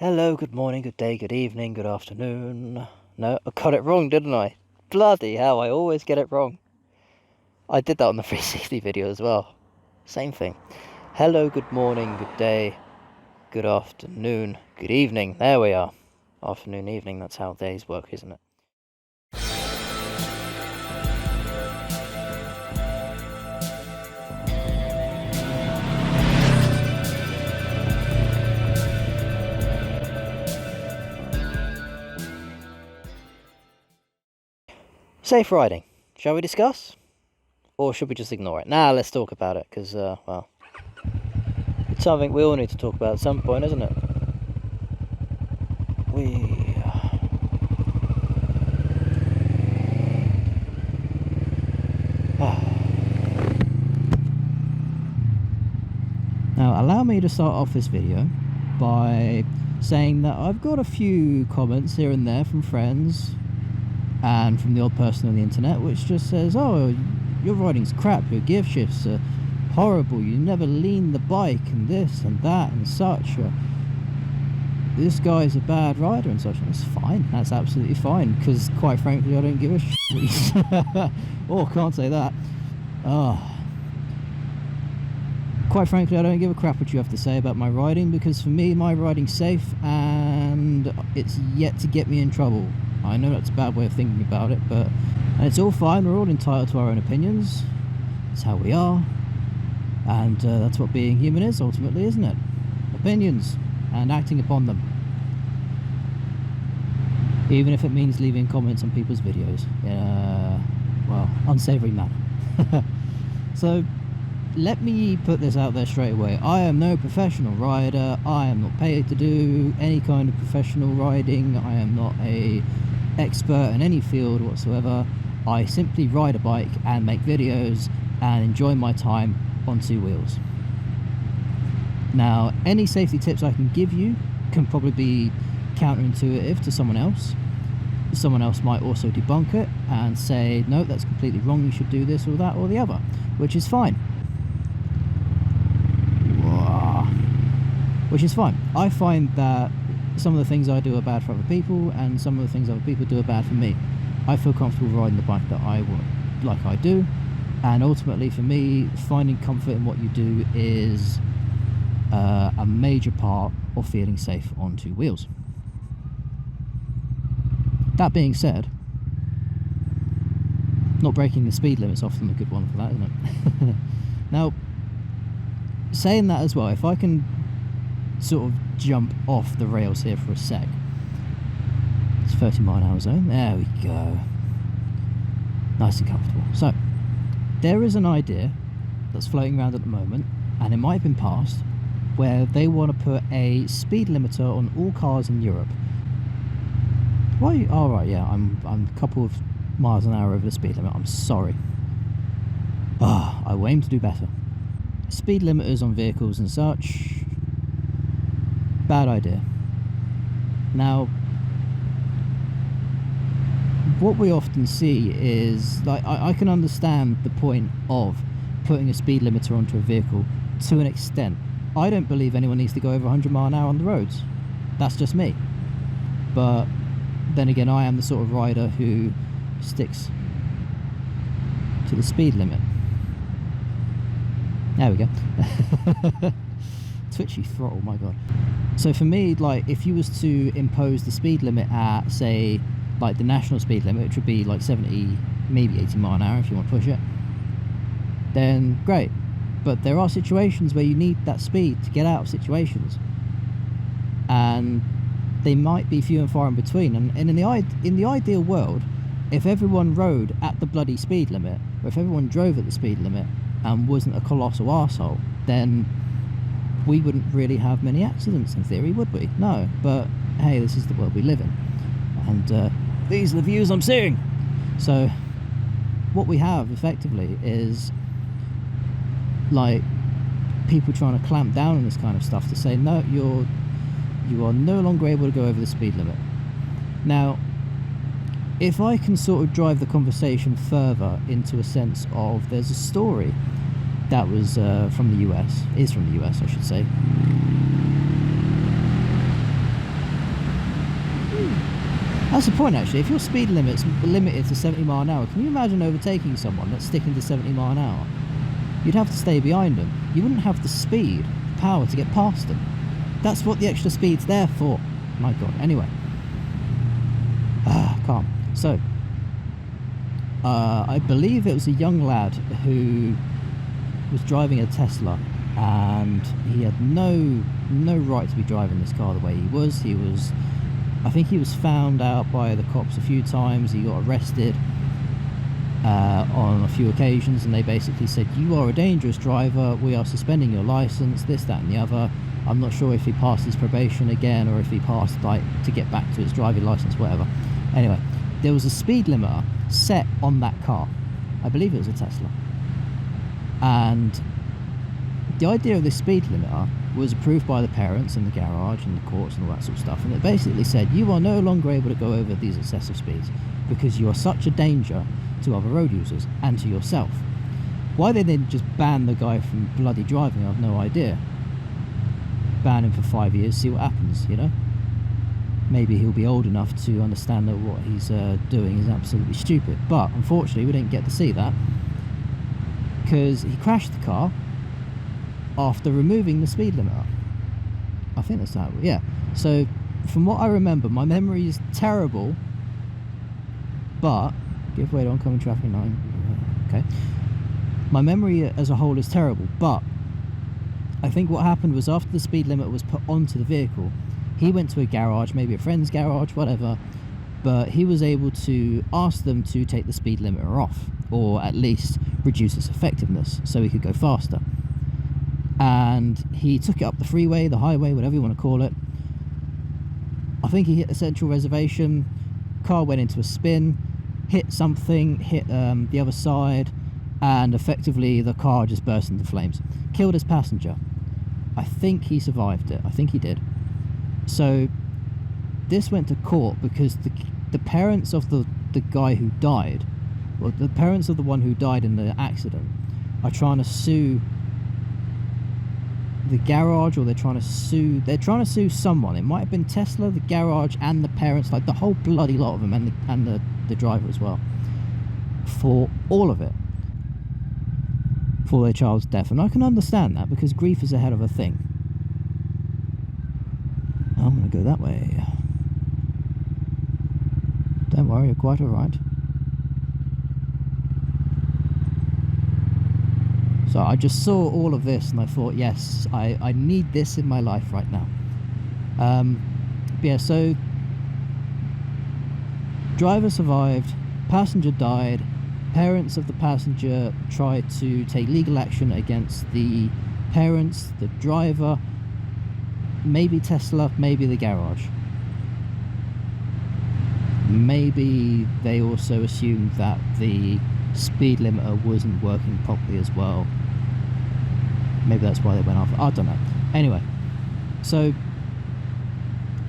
Hello, good morning, good day, good evening, good afternoon. No, I got it wrong, didn't I? Bloody hell, I always get it wrong. I did that on the 360 video as well. Same thing. Hello, good morning, good day, good afternoon, good evening. There we are. Afternoon, evening, that's how days work, isn't it? Safe riding. Shall we discuss? Or should we just ignore it? Nah, let's talk about it, because, well, it's something we all need to talk about at some point, isn't it? Now, allow me to start off this video by saying that I've got a few comments here and there from friends and from the odd person on the internet which just says, oh, your riding's crap, your gear shifts are horrible, you never lean the bike, and this and that and such, this guy's a bad rider and such. And it's fine, that's absolutely fine, because quite frankly I don't give a shit. Oh, can't say that. Quite frankly, I don't give a crap what you have to say about my riding, because for me, my riding's safe and it's yet to get me in trouble. I know that's a bad way of thinking about it, but it's all fine. We're all entitled to our own opinions. It's how we are, and that's what being human is ultimately, isn't it? Opinions and acting upon them, even if it means leaving comments on people's videos in a, well, unsavory manner. So let me put this out there straight away. I am no professional rider. I am not paid to do any kind of professional riding. I am not a expert in any field whatsoever. I simply ride a bike and make videos and enjoy my time on two wheels. Now, any safety tips I can give you can probably be counterintuitive to someone else. Someone else might also debunk it and say, no, that's completely wrong, you should do this or that or the other, which is fine. I find that some of the things I do are bad for other people, and some of the things other people do are bad for me. I feel comfortable riding the bike that I want, like I do, and ultimately for me, finding comfort in what you do is a major part of feeling safe on two wheels. That being said, not breaking the speed limit's often a good one for that, isn't it? Now, saying that as well, if I can sort of jump off the rails here for a sec. It's 30-mile-an-hour zone. There we go. Nice and comfortable. So, there is an idea that's floating around at the moment, and it might have been passed, where they want to put a speed limiter on all cars in Europe. Why? Oh, right, yeah, I'm a couple of miles an hour over the speed limit. I'm sorry. I will aim to do better. Speed limiters on vehicles and such, bad idea. Now, what we often see is, like, I can understand the point of putting a speed limiter onto a vehicle to an extent. I don't believe anyone needs to go over 100 mile an hour on the roads. That's just me. But then again, I am the sort of rider who sticks to the speed limit. There we go. Twitchy throttle, my god. So for me, like, if you was to impose the speed limit at, say, like the national speed limit, which would be like 70, maybe 80 mile an hour if you want to push it, then great. But there are situations where you need that speed to get out of situations, and they might be few and far in between. And in the ideal world, if everyone rode at the bloody speed limit, or if everyone drove at the speed limit and wasn't a colossal arsehole, then we wouldn't really have many accidents in theory, would we? No, but hey, this is the world we live in, and these are the views I'm seeing. So what we have effectively is, like, people trying to clamp down on this kind of stuff to say, no, you are no longer able to go over the speed limit. Now, if I can sort of drive the conversation further into a sense of, there's a story that was from the US, is from the US I should say, That's the point, actually. If your speed limit's limited to 70 mile an hour, can you imagine overtaking someone that's sticking to 70 mile an hour? You'd have to stay behind them. You wouldn't have the speed, the power to get past them. That's what the extra speed's there for. My God. Anyway. Calm. So, I believe it was a young lad who was driving a Tesla, and he had no right to be driving this car the way he was. I think he was found out by the cops a few times. He got arrested on a few occasions, and they basically said, you are a dangerous driver, we are suspending your license, this, that and the other. I'm not sure if he passed his probation again, or if he passed, like, to get back to his driving license, whatever. Anyway, there was a speed limiter set on that car. I believe it was a Tesla. And the idea of this speed limiter was approved by the parents and the garage and the courts and all that sort of stuff, and it basically said you are no longer able to go over these excessive speeds because you are such a danger to other road users and to yourself. Why they didn't just ban the guy from bloody driving, I have no idea. Ban him for 5 years, see what happens, you know? Maybe he'll be old enough to understand that what he's doing is absolutely stupid. But unfortunately we didn't get to see that, because he crashed the car after removing the speed limiter. I think that's how, yeah. So from what I remember, my memory is terrible, but give way to oncoming traffic 9. Okay, my memory as a whole is terrible, but I think what happened was after the speed limit was put onto the vehicle, he went to a garage, maybe a friend's garage, whatever, but he was able to ask them to take the speed limiter off, or at least reduce its effectiveness so he could go faster. And he took it up the freeway, the highway, whatever you want to call it. I think he hit a central reservation, car went into a spin, hit something, hit the other side, and effectively the car just burst into flames. Killed his passenger. I think he survived it. I think he did. So this went to court because the parents of the guy who died, well, the parents of the one who died in the accident, are trying to sue the garage, or they're trying to sue someone. It might have been Tesla, the garage, and the parents, like the whole bloody lot of them, and the driver as well, for all of it, for their child's death. And I can understand that, because grief is a hell of a thing. I'm gonna go that way. Don't worry, you're quite alright. So I just saw all of this and I thought, yes, I need this in my life right now. Yeah, so driver survived, passenger died, parents of the passenger tried to take legal action against the parents, the driver, maybe Tesla, maybe the garage. Maybe they also assumed that the speed limiter wasn't working properly as well. Maybe that's why they went off. I don't know. Anyway, so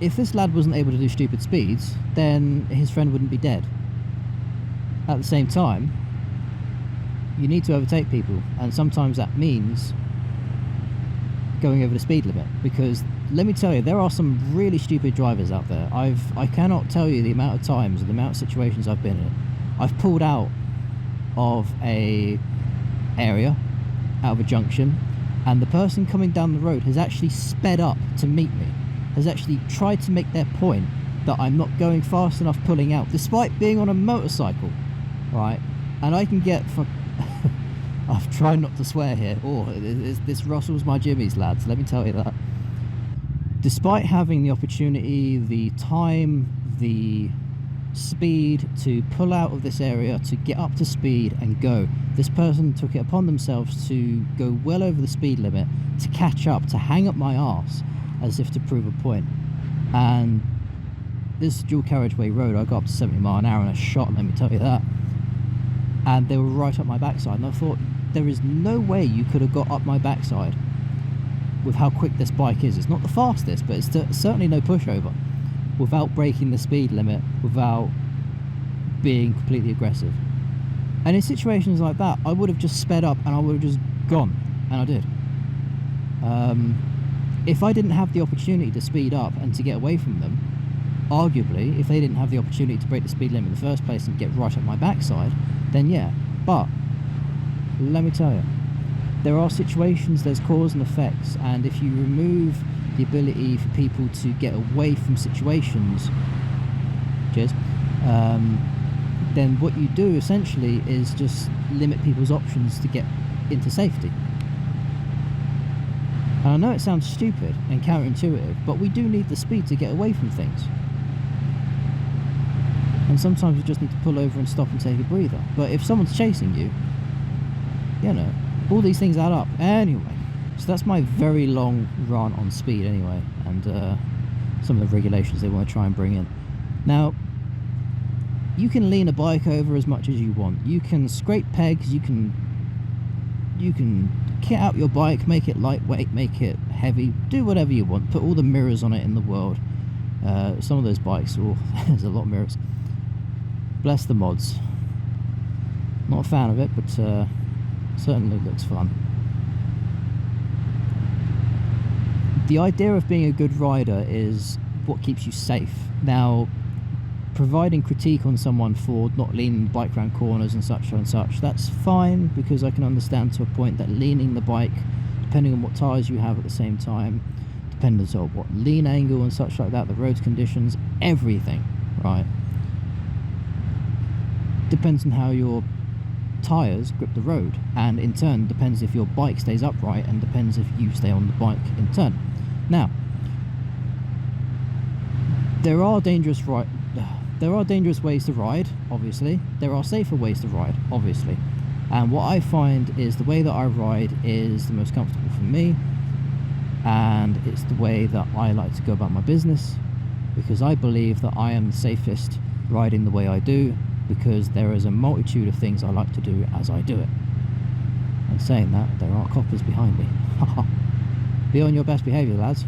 if this lad wasn't able to do stupid speeds, then his friend wouldn't be dead. At the same time, you need to overtake people, and sometimes that means going over the speed limit, because let me tell you, there are some really stupid drivers out there. I cannot tell you the amount of times or the amount of situations I've been in. I've pulled out of a area, out of a junction, and the person coming down the road has actually sped up to meet me, has actually tried to make their point that I'm not going fast enough pulling out, despite being on a motorcycle, right? And I can get for I've tried not to swear here. Oh, this rustles my jimmies, lads, let me tell you that. Despite having the opportunity, the time, the speed to pull out of this area, to get up to speed and go, this person took it upon themselves to go well over the speed limit, to catch up, to hang up my arse as if to prove a point. And this dual carriageway road, I got up to 70 mile an hour and a shot, let me tell you that. And they were right up my backside, and I thought, there is no way you could have got up my backside with how quick this bike is. It's not the fastest, but it's certainly no pushover, without breaking the speed limit, without being completely aggressive. And in situations like that, I would have just sped up and I would have just gone, and I did. If I didn't have the opportunity to speed up and to get away from them, arguably, if they didn't have the opportunity to break the speed limit in the first place and get right up my backside, then yeah. But let me tell you, there are situations, there's cause and effects, and if you remove the ability for people to get away from situations, cheers, then what you do essentially is just limit people's options to get into safety. And I know it sounds stupid and counterintuitive, but we do need the speed to get away from things. And sometimes you just need to pull over and stop and take a breather. But if someone's chasing you, you know, all these things add up. Anyway, so that's my very long rant on speed anyway, and some of the regulations they want to try and bring in. Now, you can lean a bike over as much as you want. You can scrape pegs, you can kit out your bike, make it lightweight, make it heavy, do whatever you want, put all the mirrors on it in the world. Some of those bikes, oh, there's a lot of mirrors. Bless the mods. Not a fan of it, but certainly looks fun. The idea of being a good rider is what keeps you safe. Now, providing critique on someone for not leaning the bike around corners and such, that's fine, because I can understand to a point that leaning the bike, depending on what tyres you have at the same time, depending on what lean angle and such like that, the road conditions, everything, right? Depends on how your tyres grip the road, and in turn depends if your bike stays upright, and depends if you stay on the bike in turn. Now, there are dangerous ways to ride, obviously. There are safer ways to ride, obviously. And what I find is the way that I ride is the most comfortable for me, and it's the way that I like to go about my business, because I believe that I am the safest riding the way I do, because there is a multitude of things I like to do as I do it. And saying that, there are coppers behind me. Be on your best behaviour, lads.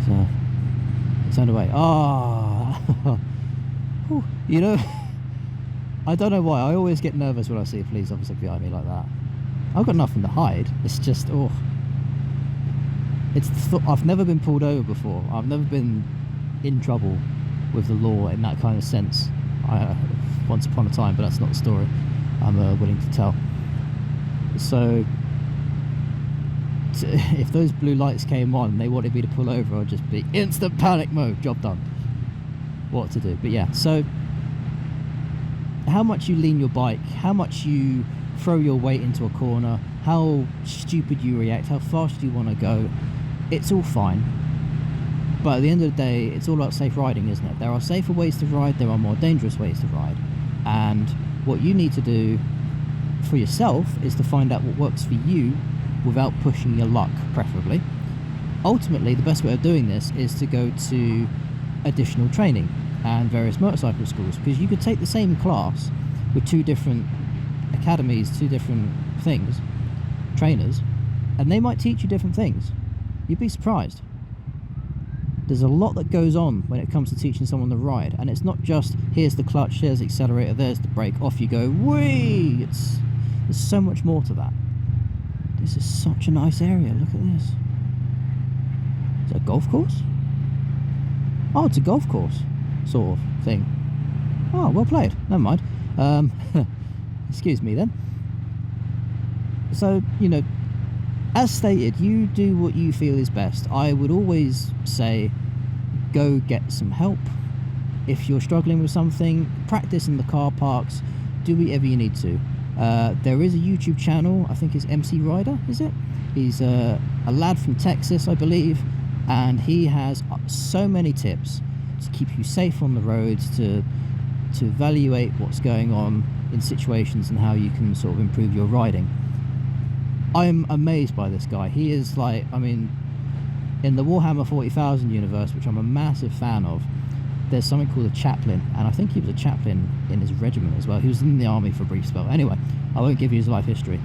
So, turned away. Oh, you know, I don't know why. I always get nervous when I see a police officer behind me like that. I've got nothing to hide. It's just, oh, I've never been pulled over before. I've never been in trouble with the law in that kind of sense. Once upon a time, but that's not the story I'm willing to tell. So if those blue lights came on and they wanted me to pull over, I'd just be instant panic mode, job done. What to do. But yeah, so how much you lean your bike, how much you throw your weight into a corner, how stupid you react, how fast you want to go, it's all fine. But at the end of the day, it's all about safe riding, isn't it? There are safer ways to ride, there are more dangerous ways to ride. And what you need to do for yourself is to find out what works for you without pushing your luck, preferably. Ultimately, the best way of doing this is to go to additional training and various motorcycle schools, because you could take the same class with two different academies, two different things, trainers, and they might teach you different things. You'd be surprised. There's a lot that goes on when it comes to teaching someone to ride, and it's not just here's the clutch, here's the accelerator, there's the brake, off you go, whee! There's so much more to that. This is such a nice area, look at this. Is it a golf course? Oh, it's a golf course sort of thing. Oh, well played, never mind. Excuse me then. So, you know, as stated, you do what you feel is best. I would always say go get some help. If you're struggling with something, practice in the car parks, do whatever you need to. There is a YouTube channel, I think it's MC Rider, is it? He's a lad from Texas, I believe, and he has so many tips to keep you safe on the roads, to evaluate what's going on in situations and how you can sort of improve your riding. I'm amazed by this guy. He is like, I mean, in the Warhammer 40,000 universe, which I'm a massive fan of, there's something called a chaplain, and I think he was a chaplain in his regiment as well. He was in the army for a brief spell. Anyway, I won't give you his life history.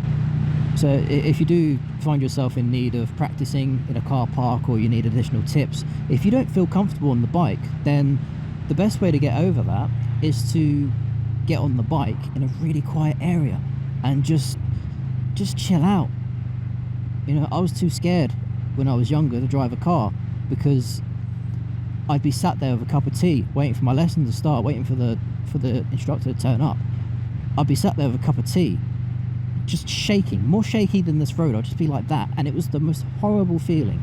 So if you do find yourself in need of practicing in a car park, or you need additional tips, if you don't feel comfortable on the bike, then the best way to get over that is to get on the bike in a really quiet area and just chill out. You know, I was too scared when I was younger to drive a car, because I'd be sat there with a cup of tea waiting for my lesson to start, waiting for the instructor to turn up. I'd be sat there with a cup of tea, just shaking, more shaky than this road. I'd just be like that, and it was the most horrible feeling.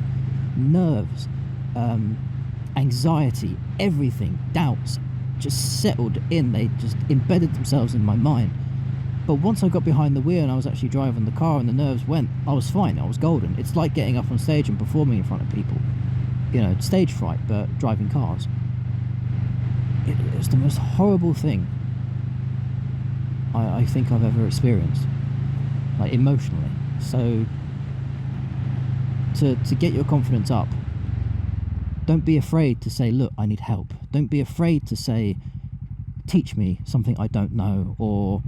Nerves, anxiety, everything, doubts just settled in. They just embedded themselves in my mind. But once I got behind the wheel and I was actually driving the car and the nerves went, I was fine. I was golden. It's like getting up on stage and performing in front of people. You know, stage fright, but driving cars. It was the most horrible thing I think I've ever experienced, like emotionally. So to get your confidence up, don't be afraid to say, look, I need help. Don't be afraid to say, teach me something I don't know, or,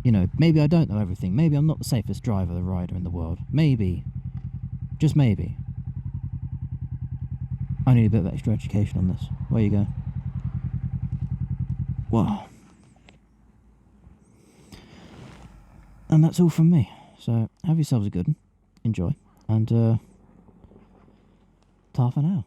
you know, maybe I don't know everything. Maybe I'm not the safest driver or rider in the world. Maybe, just maybe, I need a bit of extra education on this. Where you go? Wow. And that's all from me. So have yourselves a good one. Enjoy. And ta for now.